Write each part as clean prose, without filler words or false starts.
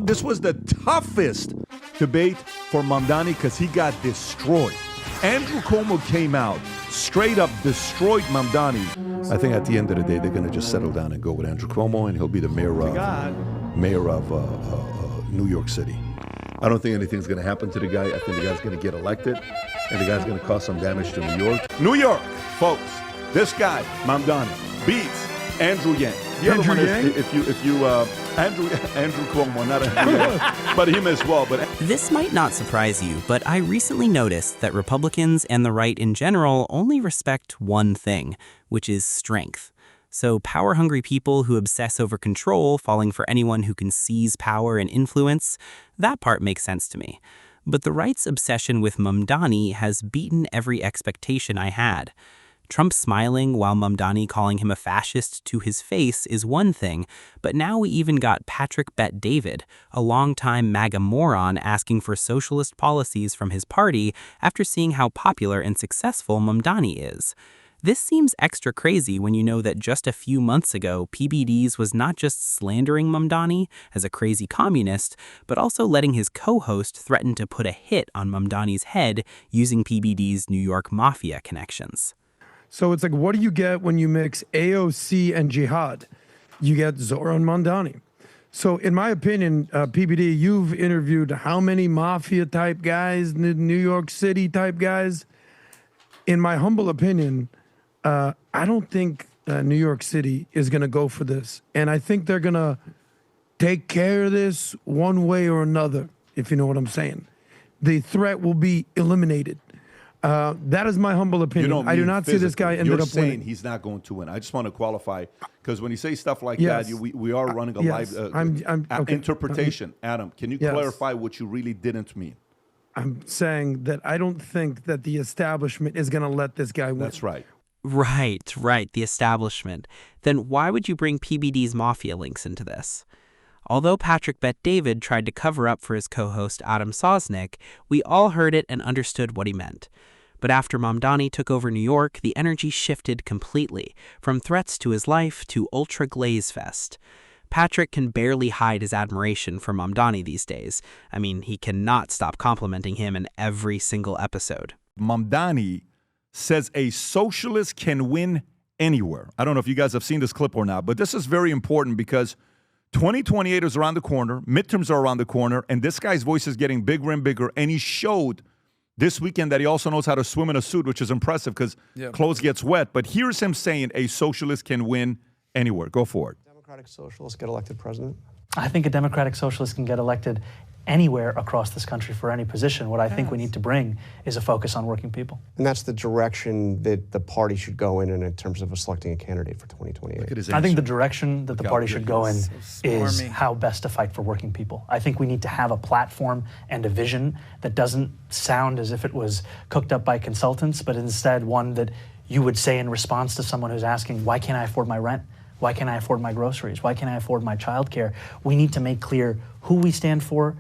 This was the toughest debate for Mamdani because he got destroyed. Andrew Cuomo came out, straight up destroyed Mamdani. I think at the end of the day, they're going to just settle down and go with Andrew Cuomo, and he'll be the mayor of New York City. I don't think anything's going to happen to the guy. I think the guy's going to get elected, and the guy's going to cause some damage to New York. New York, folks, this guy, Mamdani, beats Andrew Yang. Andrew Yang? Andrew Cuomo, not Andrew Yang, but him as well. But this might not surprise you, but I recently noticed that Republicans and the right in general only respect one thing, which is strength. So power-hungry people who obsess over control, falling for anyone who can seize power and influence, that part makes sense to me. But the right's obsession with Mamdani has beaten every expectation I had. Trump smiling while Mamdani calling him a fascist to his face is one thing, but now we even got Patrick Bet-David, a longtime MAGA moron, asking for socialist policies from his party after seeing how popular and successful Mamdani is. This seems extra crazy when you know that just a few months ago, PBD's was not just slandering Mamdani as a crazy communist, but also letting his co-host threaten to put a hit on Mamdani's head using PBD's New York mafia connections. So it's like, what do you get when you mix AOC and jihad? You get Zohran Mamdani. So in my opinion, PBD, you've interviewed how many mafia-type guys, New York City-type guys? In my humble opinion, I don't think New York City is going to go for this. And I think they're going to take care of this one way or another, if you know what I'm saying. The threat will be eliminated. That is my humble opinion. I do not see this guy ended up winning. You're saying he's not going to win. I just want to qualify, because when you say stuff like that, we are running a live interpretation. Adam, can you clarify what you really didn't mean? I'm saying that I don't think that the establishment is going to let this guy win. That's right. Right, the establishment. Then why would you bring PBD's mafia links into this? Although Patrick Bet-David tried to cover up for his co-host Adam Sosnick, we all heard it and understood what he meant. But after Mamdani took over New York, the energy shifted completely, from threats to his life to ultra glaze fest. Patrick can barely hide his admiration for Mamdani these days. I mean, he cannot stop complimenting him in every single episode. Mamdani says a socialist can win anywhere. I don't know if you guys have seen this clip or not, but this is very important because 2028 is around the corner, midterms are around the corner, and this guy's voice is getting bigger and bigger, and he showed this weekend that he also knows how to swim in a suit, which is impressive because clothes gets wet. But here's him saying a socialist can win anywhere. Go for it. Democratic socialists get elected president? I think a Democratic socialist can get elected anywhere across this country for any position. What I think we need to bring is a focus on working people. And that's the direction that the party should go in terms of selecting a candidate for 2028. I think the direction that the party should go in is how best to fight for working people. I think we need to have a platform and a vision that doesn't sound as if it was cooked up by consultants, but instead one that you would say in response to someone who's asking, why can't I afford my rent? Why can't I afford my groceries? Why can't I afford my childcare? We need to make clear who we stand for,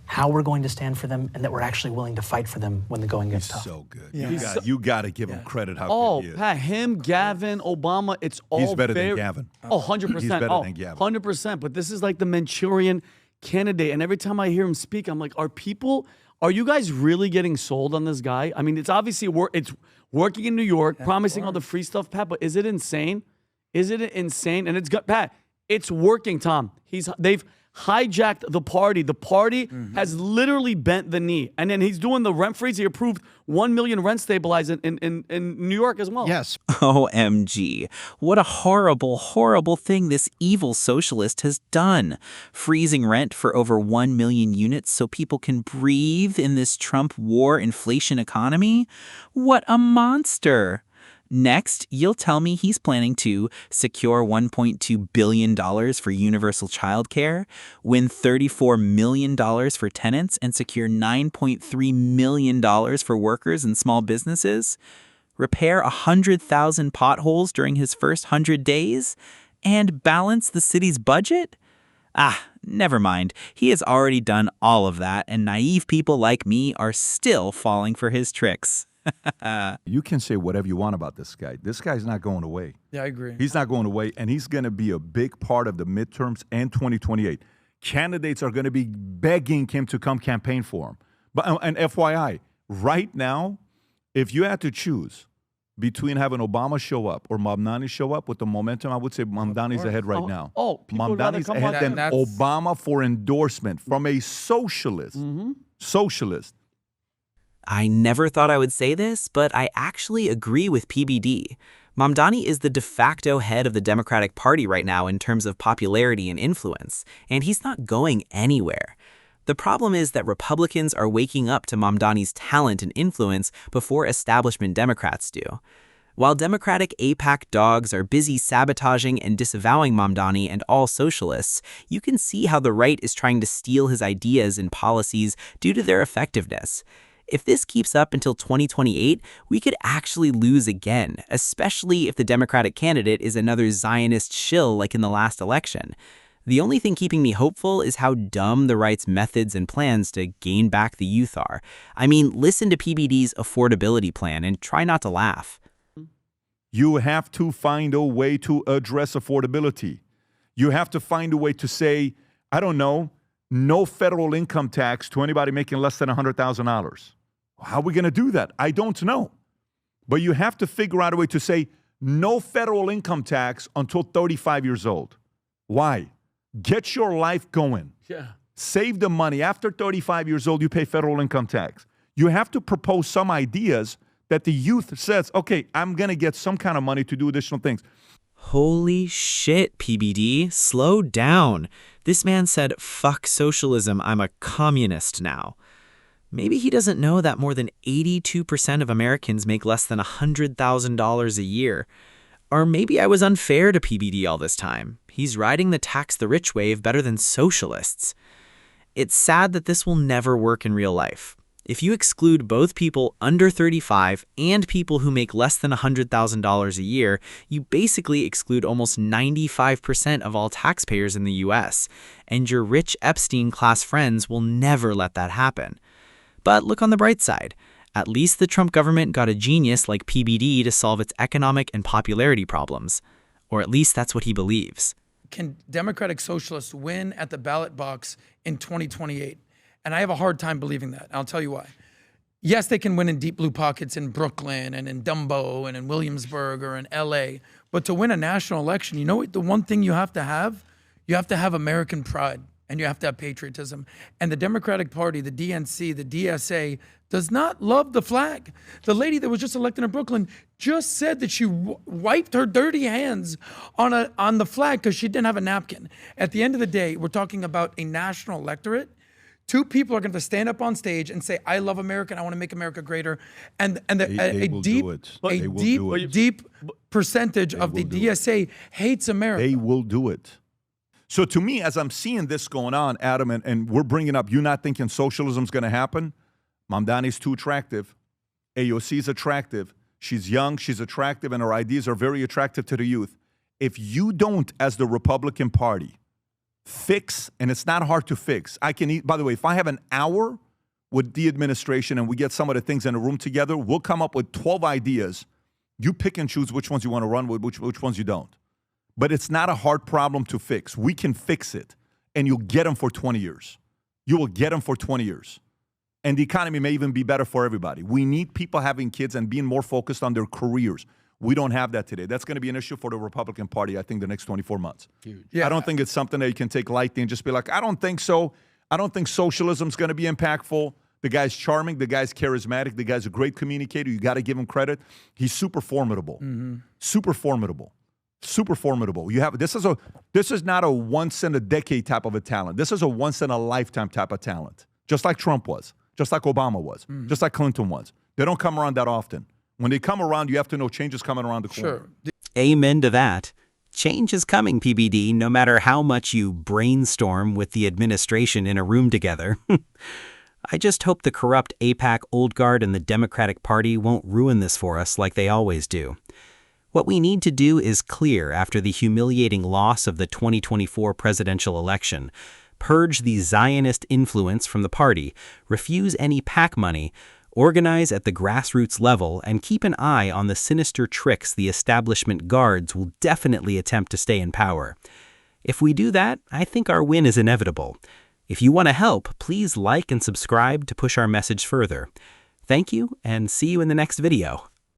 how we're going to stand for them, and that we're actually willing to fight for them when the going gets tough. So good. Yeah. You got to give him credit how good he is. Pat, him, Gavin, Obama, it's all He's better than Gavin. Oh, 100%. He's better than Gavin. 100%. But this is like the Manchurian candidate. And every time I hear him speak, I'm like, are you guys really getting sold on this guy? I mean, it's obviously it's working in New York, promising all the free stuff, Pat, but is it insane? Is it insane? And Pat, it's working, Tom. They've hijacked the party. The party has literally bent the knee. And then he's doing the rent freeze. He approved 1 million rent stabilized in New York as well. Yes. OMG. What a horrible, horrible thing this evil socialist has done. Freezing rent for over 1 million units so people can breathe in this Trump war inflation economy? What a monster. Next, you'll tell me he's planning to secure $1.2 billion for universal childcare, win $34 million for tenants, and secure $9.3 million for workers and small businesses, repair 100,000 potholes during his first 100 days, and balance the city's budget? Never mind. He has already done all of that, and naive people like me are still falling for his tricks. You can say whatever you want about this guy. This guy's not going away. Yeah, I agree. He's not going away, and he's going to be a big part of the midterms and 2028. candidates are going to be begging him to come campaign for him. But and FYI, right now, if you had to choose between having Obama show up or Mamdani show up with the momentum, I would say Mamdani's ahead right now. People would rather Mamdani's come ahead on than that. Obama for endorsement from a socialist. Socialist. I never thought I would say this, but I actually agree with PBD. Mamdani is the de facto head of the Democratic Party right now in terms of popularity and influence, and he's not going anywhere. The problem is that Republicans are waking up to Mamdani's talent and influence before establishment Democrats do. While Democratic AIPAC dogs are busy sabotaging and disavowing Mamdani and all socialists, you can see how the right is trying to steal his ideas and policies due to their effectiveness. If this keeps up until 2028, we could actually lose again, especially if the Democratic candidate is another Zionist shill like in the last election. The only thing keeping me hopeful is how dumb the right's methods and plans to gain back the youth are. I mean, listen to PBD's affordability plan and try not to laugh. You have to find a way to address affordability. You have to find a way to say, I don't know, no federal income tax to anybody making less than $100,000. How are we going to do that? I don't know. But you have to figure out a way to say no federal income tax until 35 years old. Why? Get your life going. Yeah. Save the money. After 35 years old, you pay federal income tax. You have to propose some ideas that the youth says, okay, I'm going to get some kind of money to do additional things. Holy shit, PBD, slow down. This man said, fuck socialism, I'm a communist now. Maybe he doesn't know that more than 82% of Americans make less than $100,000 a year. Or maybe I was unfair to PBD all this time. He's riding the tax the rich wave better than socialists. It's sad that this will never work in real life. If you exclude both people under 35 and people who make less than $100,000 a year, you basically exclude almost 95% of all taxpayers in the US, and your rich Epstein-class friends will never let that happen. But look on the bright side. At least the Trump government got a genius like PBD to solve its economic and popularity problems. Or at least that's what he believes. Can Democratic Socialists win at the ballot box in 2028? And I have a hard time believing that. I'll tell you why. Yes, they can win in deep blue pockets in Brooklyn and in Dumbo and in Williamsburg or in LA. But to win a national election, you know what? The one thing you have to have? You have to have American pride and you have to have patriotism. And the Democratic Party, the DNC, the DSA, does not love the flag. The lady that was just elected in Brooklyn just said that she wiped her dirty hands on the flag because she didn't have a napkin. At the end of the day, we're talking about a national electorate. Two people are going to stand up on stage and say, I love America and I want to make America greater. And a deep percentage of the DSA hates America. They will do it. So to me, as I'm seeing this going on, Adam, and we're bringing up, you not thinking socialism is going to happen? Mamdani's too attractive. AOC is attractive. She's young, she's attractive, and her ideas are very attractive to the youth. If you don't, as the Republican Party, fix, and it's not hard to fix. By the way, if I have an hour with the administration and we get some of the things in a room together, we'll come up with 12 ideas. You pick and choose which ones you want to run with, which ones you don't. But it's not a hard problem to fix. We can fix it, and you'll get them for 20 years. You will get them for 20 years. And the economy may even be better for everybody. We need people having kids and being more focused on their careers. We don't have that today. That's going to be an issue for the Republican Party, I think, the next 24 months. Huge. Yeah. I don't think it's something that you can take lightly and just be like, I don't think so. I don't think socialism's going to be impactful. The guy's charming. The guy's charismatic. The guy's a great communicator. You got to give him credit. He's super formidable. Super formidable. Super formidable. This is not a once in a decade type of a talent. This is a once in a lifetime type of talent. Just like Trump was. Just like Obama was. Just like Clinton was. They don't come around that often. When they come around, you have to know change is coming around the corner. Sure. Amen to that. Change is coming, PBD, no matter how much you brainstorm with the administration in a room together. I just hope the corrupt AIPAC Old Guard and the Democratic Party won't ruin this for us like they always do. What we need to do is clear after the humiliating loss of the 2024 presidential election, purge the Zionist influence from the party, refuse any PAC money, organize at the grassroots level, and keep an eye on the sinister tricks the establishment guards will definitely attempt to stay in power. If we do that, I think our win is inevitable. If you want to help, please like and subscribe to push our message further. Thank you, and see you in the next video.